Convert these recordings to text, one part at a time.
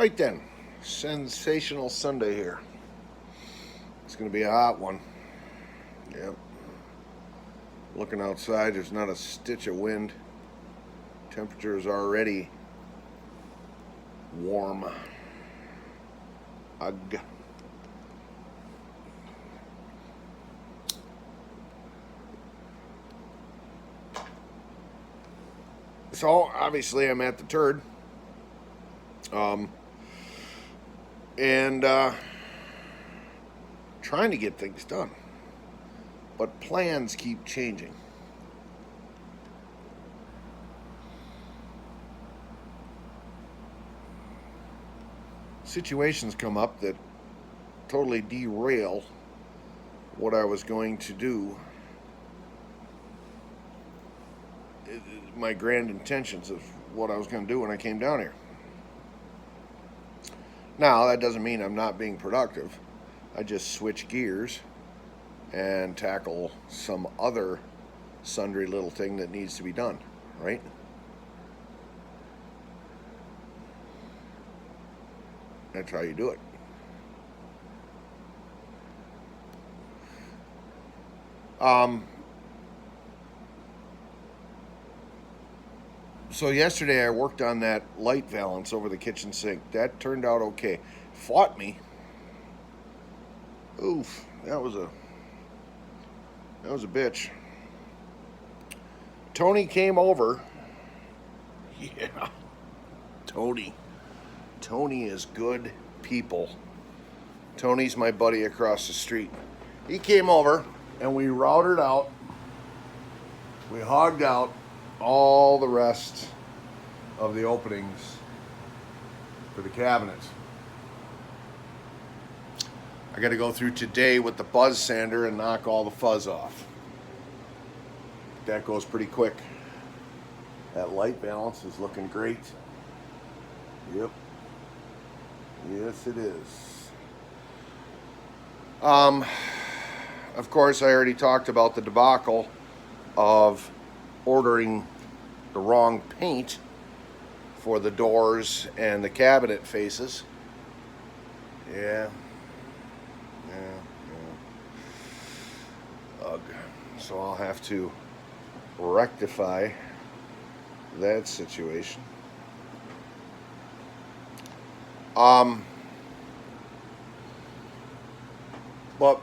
Right then, sensational Sunday here. It's going to be a hot one. Yep. Looking outside, there's not a stitch of wind. Temperature is already warm. Ugh. So obviously I'm at the Turd. And trying to get things done. But plans keep changing. Situations come up that totally derail what I was going to do, my grand intentions of what I was going to do when I came down here. Now, that doesn't mean I'm not being productive. I just switch gears and tackle some other sundry little thing that needs to be done, right? That's how you do it. So yesterday I worked on that light valance over the kitchen sink. That turned out okay. Fought me. Oof, that was a bitch. Tony came over. Yeah. Tony is good people. Tony's my buddy across the street. He came over and we routed out. We hogged out all the rest of the openings for the cabinets. I got to go through today with the buzz sander and knock all the fuzz off. That goes pretty quick. That light valance is looking great. Yep. Yes, it is. Of course, I already talked about the debacle of ordering the wrong paint for the doors and the cabinet faces. Yeah. Ugh. So I'll have to rectify that situation. But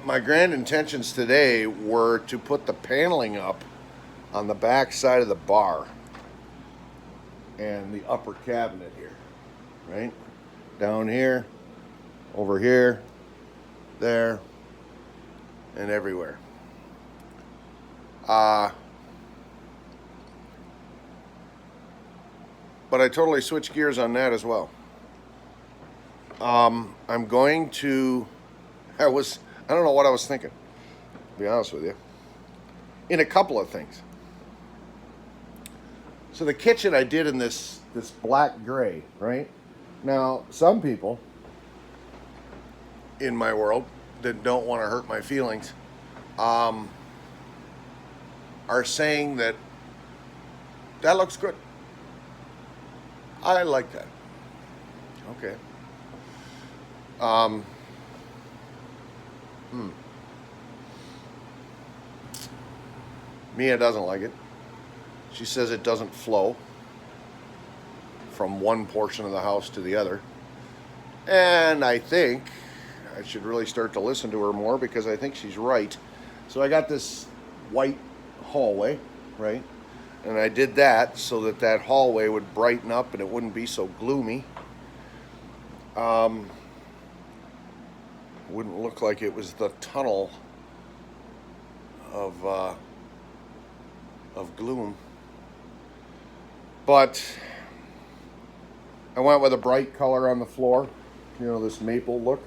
my grand intentions today were to put the paneling up on the back side of the bar and the upper cabinet here, right? Down here, over here, there, and everywhere. But I totally switched gears on that as well. I'm going to, I don't know what I was thinking, to be honest with you, in a couple of things. So the kitchen I did in this black gray, right? Now, some people in my world that don't want to hurt my feelings are saying that looks good. I like that. Okay. Mia doesn't like it. She says it doesn't flow from one portion of the house to the other. And I think I should really start to listen to her more because I think she's right. So I got this white hallway, right? And I did that so that hallway would brighten up and it wouldn't be so gloomy. Wouldn't look like it was the tunnel of gloom. But I went with a bright color on the floor, this maple look.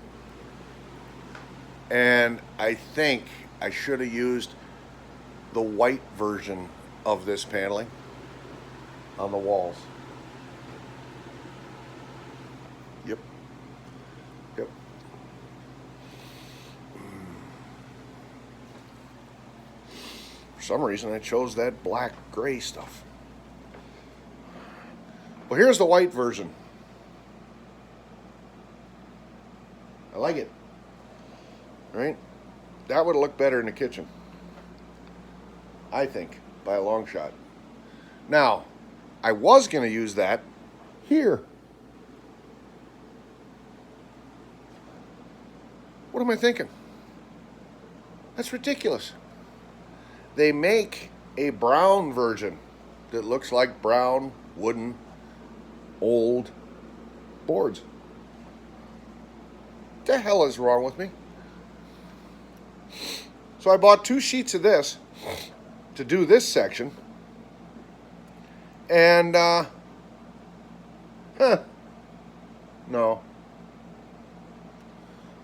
And I think I should have used the white version of this paneling on the walls. Yep. For some reason I chose that black gray stuff. Well, here's the white version. I like it. Right? That would look better in the kitchen. I think, by a long shot. Now, I was going to use that here. What am I thinking? That's ridiculous. They make a brown version that looks like brown, wooden, old boards. What the hell is wrong with me? So I bought 2 sheets of this to do this section. And, no.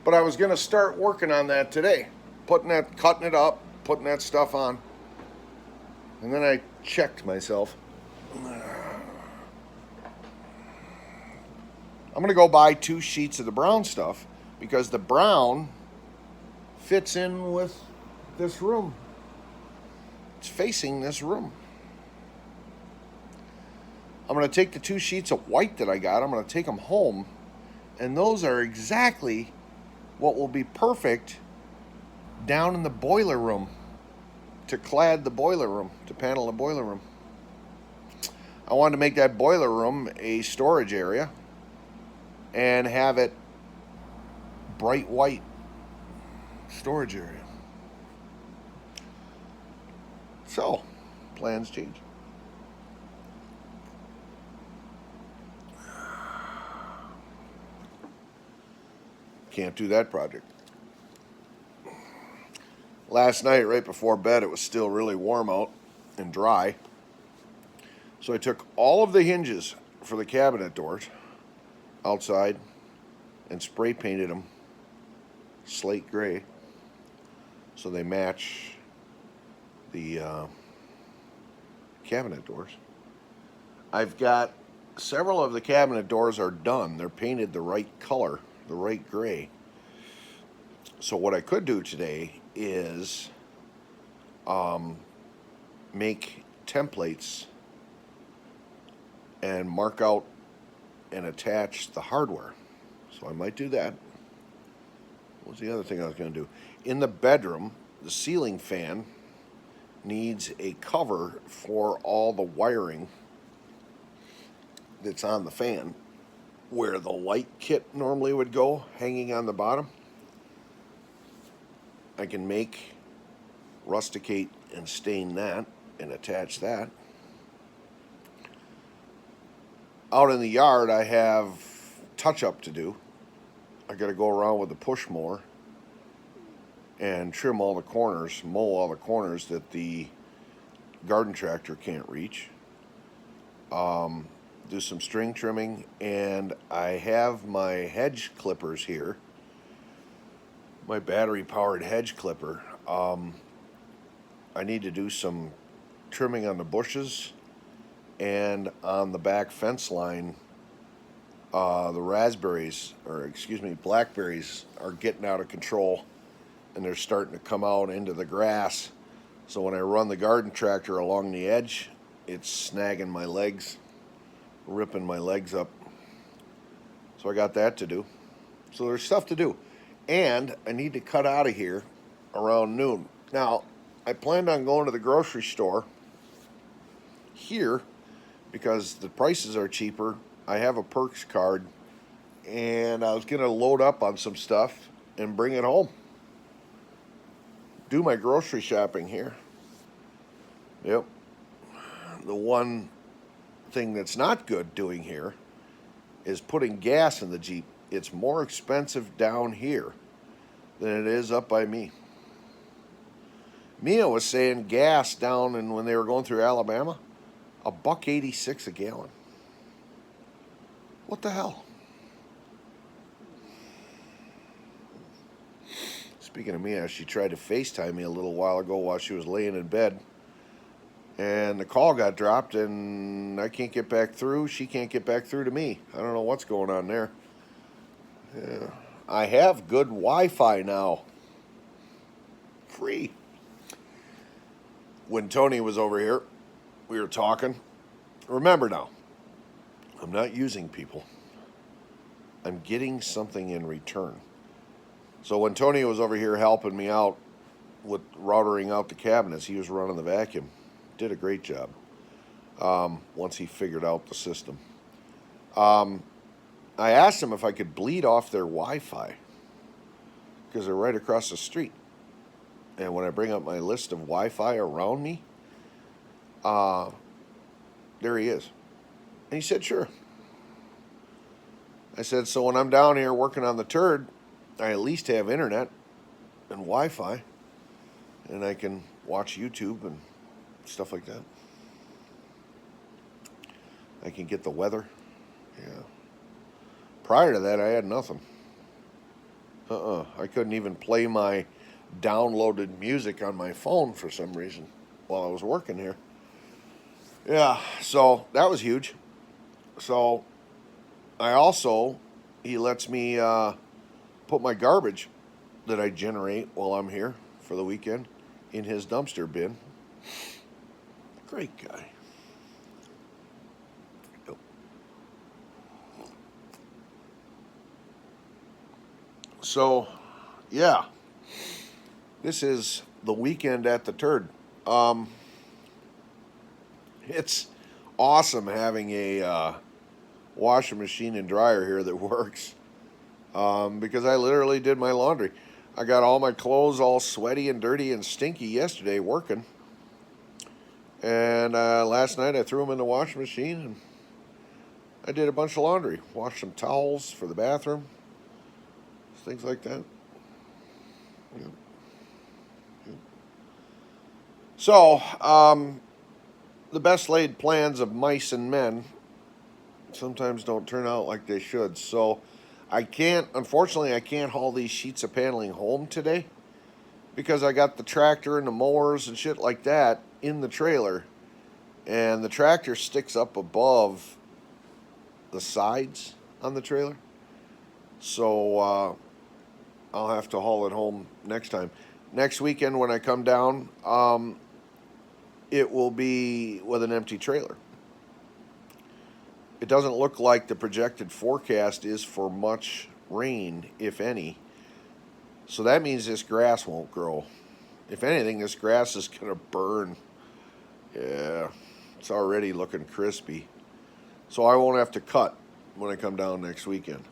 But I was going to start working on that today. Cutting it up, putting that stuff on. And then I checked myself. I'm going to go buy 2 sheets of the brown stuff because the brown fits in with this room. It's facing this room. I'm going to take the 2 sheets of white that I got. I'm going to take them home. And those are exactly what will be perfect down in the boiler room, to clad the boiler room, to panel the boiler room. I wanted to make that boiler room a storage area and have it bright white storage area. So, plans change. Can't do that project. Last night, right before bed, it was still really warm out and dry. So I took all of the hinges for the cabinet doors outside and spray painted them slate gray so they match the cabinet doors. I've got several of the cabinet doors are done. They're painted the right color, the right gray. So what I could do today is make templates and mark out and attach the hardware. So I might do that. What's the other thing I was going to do? In the bedroom, the ceiling fan needs a cover for all the wiring that's on the fan, where the light kit normally would go, hanging on the bottom. I can make, rusticate, and stain that and attach that. Out in the yard, I have touch-up to do. I got to go around with the push mower and trim all the corners, mow all the corners that the garden tractor can't reach. Do some string trimming, and I have my hedge clippers here. My battery-powered hedge clipper. I need to do some trimming on the bushes and on the back fence line. The blackberries are getting out of control, and they're starting to come out into the grass. So when I run the garden tractor along the edge, it's snagging my legs, ripping my legs up. So I got that to do. So there's stuff to do. And I need to cut out of here around noon. Now, I planned on going to the grocery store here because the prices are cheaper. I have a Perks card, and I was going to load up on some stuff and bring it home. Do my grocery shopping here. Yep. The one thing that's not good doing here is putting gas in the Jeep. It's more expensive down here than it is up by me. Mia was saying gas down, and when they were going through Alabama, $1.86 a gallon. What the hell? Speaking of Mia, she tried to FaceTime me a little while ago while she was laying in bed. And the call got dropped, and I can't get back through. She can't get back through to me. I don't know what's going on there. Yeah. I have good Wi-Fi now. Free. When Tony was over here, we were talking. Remember now, I'm not using people. I'm getting something in return. So when Tony was over here helping me out with routering out the cabinets, he was running the vacuum. Did a great job once he figured out the system. I asked him if I could bleed off their Wi-Fi because they're right across the street. And when I bring up my list of Wi-Fi around me, there he is. And he said, sure. I said, so when I'm down here working on the Turd, I at least have internet and Wi-Fi, and I can watch YouTube and stuff like that. I can get the weather. Yeah. Prior to that, I had nothing. I couldn't even play my downloaded music on my phone for some reason while I was working here. Yeah, so that was huge. So he lets me put my garbage that I generate while I'm here for the weekend in his dumpster bin. Great guy. So, yeah, this is the weekend at the Turd. It's awesome having a washing machine and dryer here that works because I literally did my laundry. I got all my clothes all sweaty and dirty and stinky yesterday working. And last night I threw them in the washing machine and I did a bunch of laundry. Washed some towels for the bathroom. Things like that. Yep. So, the best laid plans of mice and men sometimes don't turn out like they should. So, unfortunately, I can't haul these sheets of paneling home today because I got the tractor and the mowers and shit like that in the trailer. And the tractor sticks up above the sides on the trailer. So, I'll have to haul it home next time. Next weekend when I come down, it will be with an empty trailer. It doesn't look like the projected forecast is for much rain, if any. So that means this grass won't grow. If anything, this grass is going to burn. Yeah, it's already looking crispy. So I won't have to cut when I come down next weekend.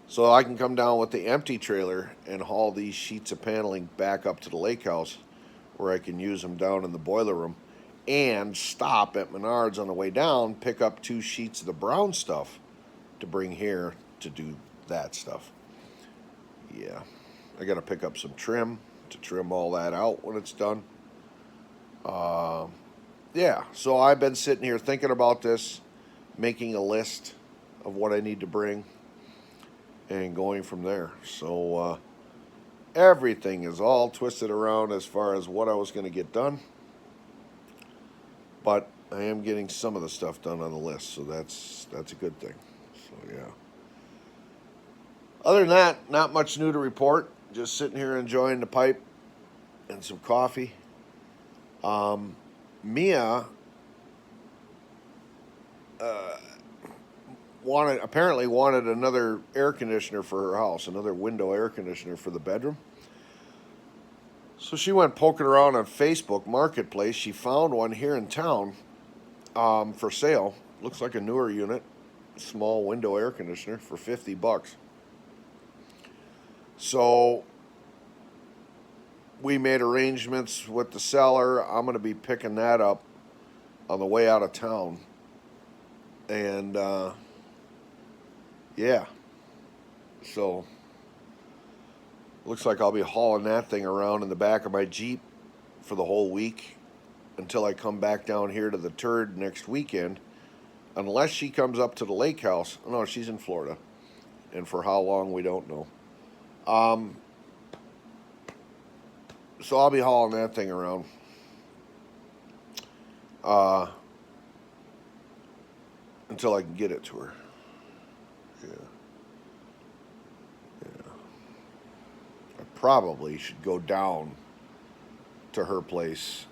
So I can come down with the empty trailer and haul these sheets of paneling back up to the lake house where I can use them down in the boiler room and stop at Menards on the way down, pick up 2 sheets of the brown stuff to bring here to do that stuff. Yeah, I got to pick up some trim to trim all that out when it's done. Yeah, so I've been sitting here thinking about this, making a list of what I need to bring and going from there. So everything is all twisted around as far as what I was going to get done. But I am getting some of the stuff done on the list, so that's a good thing. So yeah. Other than that, not much new to report. Just sitting here enjoying the pipe and some coffee. Mia apparently wanted another air conditioner for her house, another window air conditioner for the bedroom. So she went poking around on Facebook Marketplace. She found one here in town for sale. Looks like a newer unit, small window air conditioner for $50. So we made arrangements with the seller. I'm going to be picking that up on the way out of town. And yeah, so looks like I'll be hauling that thing around in the back of my Jeep for the whole week until I come back down here to the Turd next weekend, unless she comes up to the lake house. No, she's in Florida, and for how long we don't know. So I'll be hauling that thing around. Until I can get it to her. Yeah. I probably should go down to her place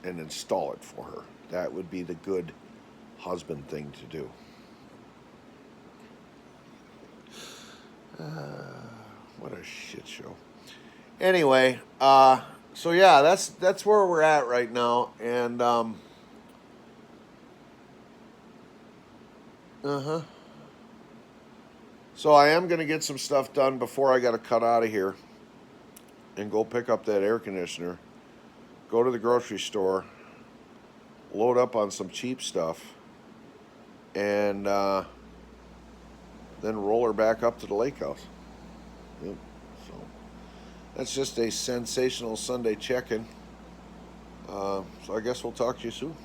and install it for her. That would be the good husband thing to do. What a shit show. Anyway, so yeah, that's where we're at right now, and uh huh. So I am gonna get some stuff done before I got to cut out of here and go pick up that air conditioner. Go to the grocery store, load up on some cheap stuff, and then roll her back up to the lake house. Yep. So that's just a sensational Sunday check-in. So I guess we'll talk to you soon.